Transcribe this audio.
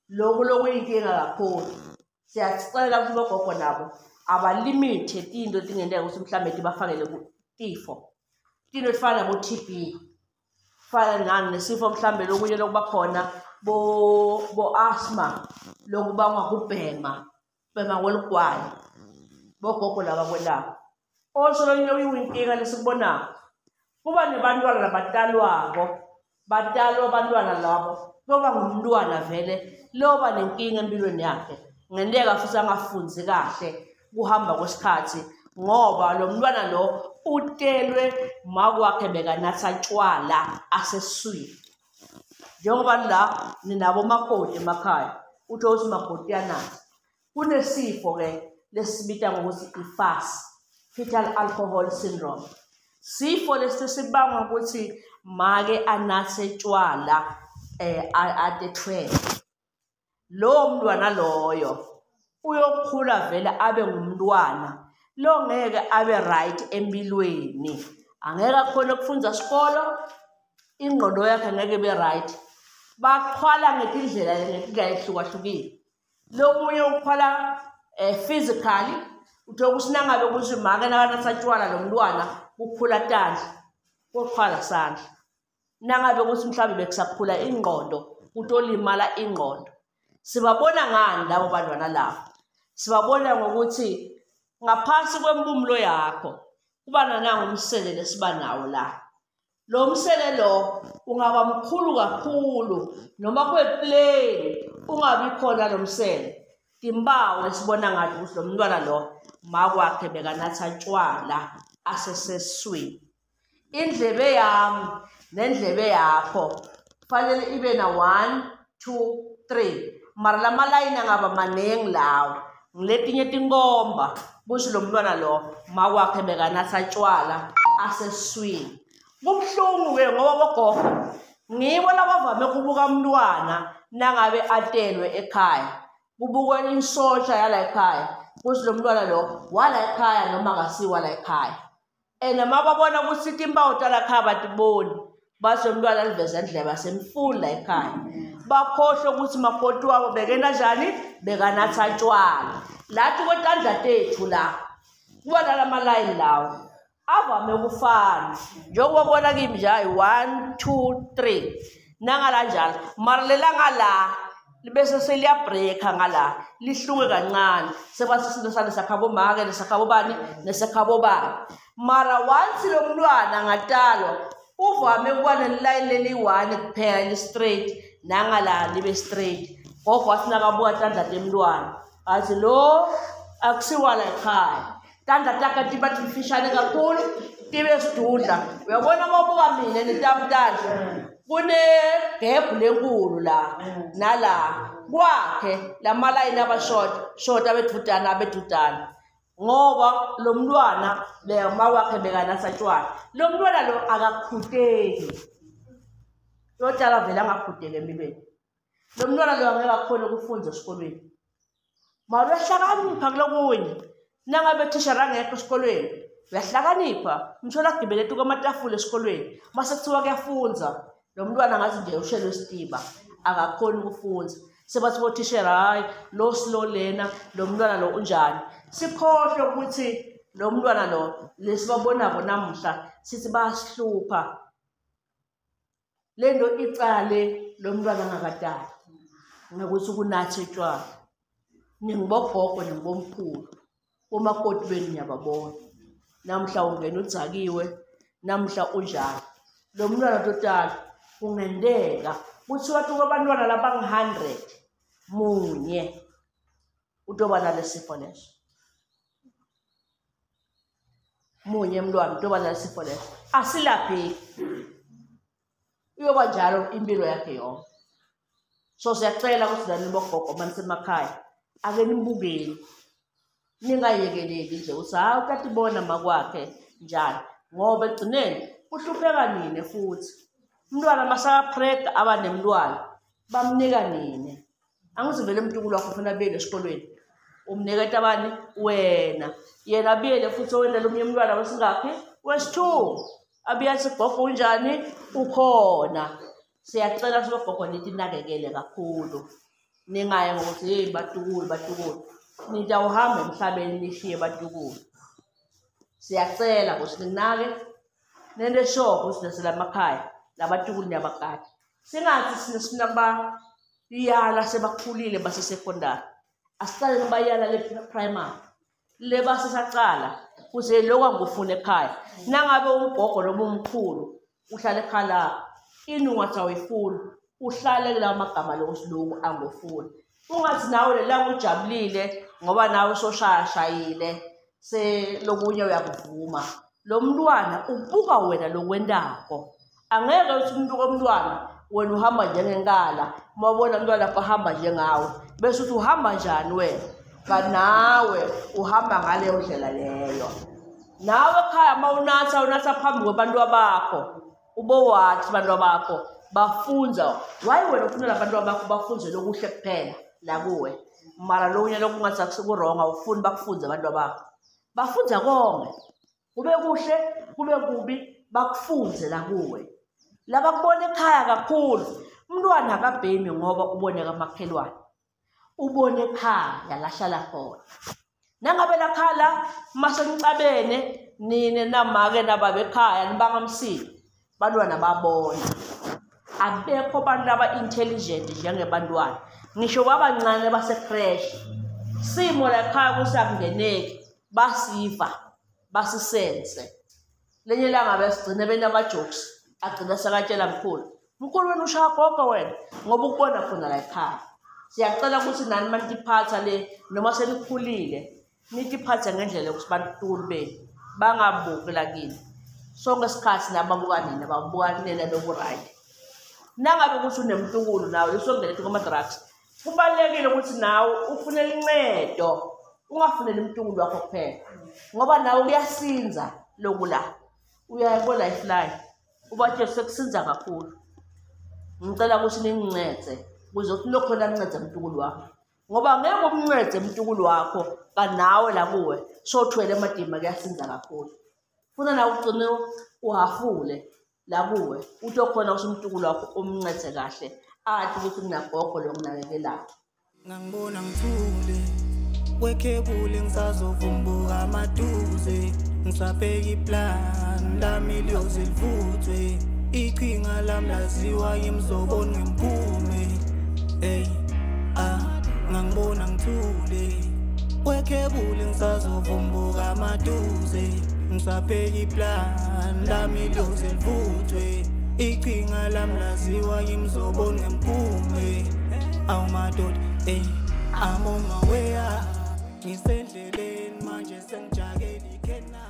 lokhu inkinga kakhulu. Siyacela ukuthi bogogo nabo abalimite into etingenteka ukuthi mhlawumbe bafakele kutifo. Into efana nabo-TB, fana nani nesifo mhlawumbe lokunye lokuba khona bo-asthma, lokubangwa kubhema kweligwayi, bogogo laba kwelabo. Also inkinga lesikubonayo, kuba nebantwana labatalwako, batalwa abantwana labo, kuba ngumntwana vele loba nenkinga empilweni yakhe. Ngendeka futhi angafunzi kahle kuhamba kwesikhathi ngoba lo mntwana lo utelwe makwakhe bekanatha tshwala asesiswini. Njengoba la ninabo makoti emakhaya, utho ukuthi makoti yanatha. Kunesifo ke lesibita ngokuthi ifas, fetal alcohol syndrome. Sifo lesibangwa ukuthi make anathe tshwala ade 12. Lo mntwana loyo uyokhula vele abe ngumntwana lo ngeke abe right empilweni. Angeke akhona ukufunda isikolo, ingqondo yakhe ngeke ibe right. Baqhwala ngetindlela ehlukahlukile. Lomunye uqhwala physically, uthola ukuthi nangabe ukuthi make nakanatha tshwala lo mntwana kukhula tandla, kuqhwala sandla. Nangabe ukuthi mhlawumbe bekusakhula ingqondo, utolimala ingqondo. Sibabona ngani labo bantwana labo? Sibabona ngokuthi ngaphansi kwempumulo yakho kuba nananga umsele lesiba nawo la. Lo msele lo ungaba mkhulu kakhulu noma kweplain ungabi khona lo msele. Timbawo esibona ngathi ukuthi lo mntwana lo makwakhe bekanatha tshwala asesesiswini. Indlebe yami nendlebe yakho kufanele ibe na 1, 2, 3. Mara la malayini angaba maningi lawo. Ngiletinye tinkomba ukuthi lo mntwana lo makwakhe bekanatha tshwala asesiswini. Kubuhlungu ke ngoba bogogo ngibo labavame kubuka umntwana nangabe atelwe ekhaya. Kubukwa insosha yala ekhaya ukuthi lo mntwana lo wala ekhaya noma akasiwa la ekhaya. Mababona ukuthi timpawu tala ekhaya batiboni, bathi lo mntwana liveza indlebe asemfunda ekhaya. Bakhohlwe ukuthi makoti wabo bekena njani, bekanatha tshwala. Lathi kwetandla tethu la kuba nala malayini lawo avame ukufana. Njengoba bona kimi nje 1, 2, 3 nangala njalo. Mara lelanga la libese seliyabreaka ngala, lihluke kancane. Sebathi isinto sale sakhabo make nesakhabo bani nesakhabo bani. Mara once lo mntwana ngatalwa uvame ukuba nelayini leli-1 kuphela li straight, nangala libe straight. Gogo wathi nakabuka tandla temntwana athi lo akusiwa la ekhaya. Tandla takhe tiba tifishane kakhulu, tibe sidudla. Uyabona mabuka mina netamtandla kunegebhu lenkulu la nala kwakhe la malayini abashort abedudana ngoba lo mntwana makwakhe bekanatha tshwala. Lo mntwana lo akakhuteki, lotala vele angakhuteki empilweni. Lo mntwana lo angeke akhone ukufunda esikolweni. Mara uyahlakanipha kulokunye. Nangabe tishara angekho esikolweni uyahlakanipha, mthola agibele etu kwamatafula esikolweni mase kuthiwa kuyafunza. Lo mntwana ngathi nje ushelwe isitiba, akakhoni ukufunda. Sebathi bothishera hayi lo slow lena, lo mntwana lo unjani. Sikhohlwe ukuthi lo mntwana lo lesibabonako namuhla sithi bayasihlupha. Lento icale lo mntwana angakadali ngokuthi ukunatha utshwala. Ningibogogo ningibomkhulu, omakoti benu niyababona. Namhla ungena udzakiwe, namhla unjani. Lo mntwana totala kungendeka kuthiwa abantwana labangu-100 munye utoba nalesifo leso. Munye mntwana utoba nalesifo leso. Asilapheki. Uyoba njalo impilo yakhe yonke. So siyacela ukuthi lani bogogo manisemakhaya ake nibukeni, ningayekeleli nje ukuthi hayi utatibona makwakhe njani ngoba egcineni uhlupheka nini futhi. Umntwana masakaprega aba nemntwana bamnika nini. Angithi vele umntukulu wakho ufuna abuyele esikolweni umniketa abani wena, yena abuyele futhi owendela omunye umntwana wesingaphi, wesi-2 abuye athi gogo unjani, ukhona. Siyacela sibogogo nithi nakekele kakhulu. ningaye ngokuthi hey batukulu nithi awuhambe emhlabeni nishiye batukulu. Siyacela ukuthi ninake nende shophu sinesela emakhaya labatukulu niyabakade. Singathi sinesifuna bayala sebakhulile base-secondary. Asiqale bayala le primary. Le basesaqala kuze lokho ngufuna ekhaya. Nangabe umgogo noma umkhulu uhlala ekhaya lapho inungathi awuyifuni uhlale kulawo magama lokusiluku angofuni. Ungathi nawe lelanga ujabulile ngoba nawe usoshayashayile selokunye uyakuvuma. Lo mntwana ubuka wena lokwendako. Angeke uthi umuntu komntwana wena uhamba njengenkala mawubona umntwana bahamba njengawe bese uthi uhamba njani wena kanawe uhamba ngaleyo ndlela leyo. Nawe ekhaya mawunatha phambi kwabantu abakho ubo wathi abantu bakho bafunza why wena ufuna labantu bakho bafunze lokuhle kuphela la kuwe mara lokunye lokungathi akusekurong awufuni bakufunze abantu bakho bafunza konke kube kuhle kube kubi bakufunze la kuwe. Laba kubona ekhaya kakhulu umntwana akabhemi ngoba ubone kamakhelwane ubone ekhaya lahlala khona. Nangabe lakhala masenicabene nine namake nababa ekhaya nibangamsini bantwana babona. Abekho abantu aba-intelligent njengebantwana ngisho babancane base-crash simo lakhaya kusakungeneki basiva basisense. Lenye langa besigcine benama-jokes agcina sekatshela mkhulu wena ushaya gogo wena ngoba ukubona khona la ekhaya. Siyacela ukuthi nani manitiphatha le noma senikhulile nitiphathe ngendlela yokuthi batukulu benu bangabuki lakini sonke isikhathi nababuka nina babuka nina lobu-right. Nangabe ukuthi unemtukulu nawe usongele kuma-drugs kubalulekile ukuthi nawe ufunele incedo ungafuneli umtukulu wakho kuphela ngoba nawe kuyasinza lokula uyaya ko-lifeline ubathe sekusinza kakhulu. Ngicela ukuthi ningincede ukuze uthi lokhona nincede umtukulu wakho ngoba ngeke umncede umtukulu wakho kanawe la kuwe sothwele emadima kuyasinza kakhulu. Funa nawe ugcine uhafule la kuwe uthi okhona usumtukulu wakho umncede kahle athi ukuthi kunagogo lo nginakekelayo. Ngangibona ngithule wekhebule ngisazovumbuka amaduze ngisabheka iplan lami liyozivuthwe iqhinga lami laziwa imzobona ngemphume ngangibona ngithule wekhebule ngisazovumbuka amaduze ngisabheka iplan lami liyozivuthwe iqhinga lami laziwa imzobona ngemphume awumadoda I'm on my way out ngisendleleni manje sengijake likhena